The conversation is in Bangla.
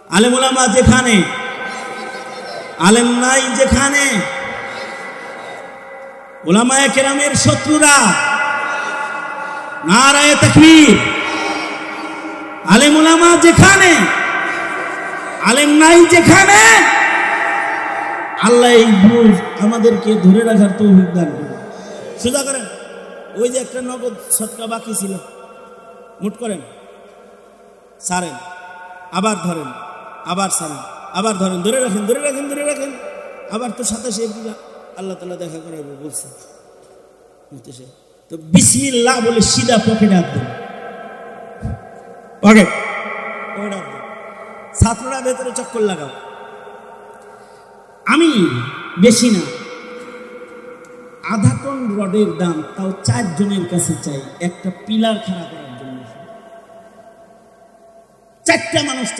আলেম ওলামা যেখানে, আলেম নাই যেখানে, ওলামায়ে কেরামের শত্রুরা, নারায়ে তাকবীর। আলেম ওলামা যেখানে, আলেম নাই যেখানে, আল্লাহ এই বুঝ আমাদেরকে ধরে রাখার তৌফিক দান করুন। সোজা করেন, ওই যে একটা নগদ সদকা বাকি ছিল, মুট করেন, সারেন, আবার ধরেন, আবার সারেন, আবার ধরেন, ধরে রাখেন, ধরে রাখেন, ধরে রাখেন। আবার তো 27 এপ্রিল আল্লাহ তাআলা দেখা করাইব বলছে। তো বিসমিল্লাহ বলে সিধা পকেটে হাত দেন, পকেট পকেটে হাত দেন। ছাত্ররা ভেতরে চক্কর লাগাও। আমি বেশি না, আধা টন রডের দাম তাও 4 জনের কাছে চাই একটা পিলার খাড়া করার জন্য। 4টা মানুষ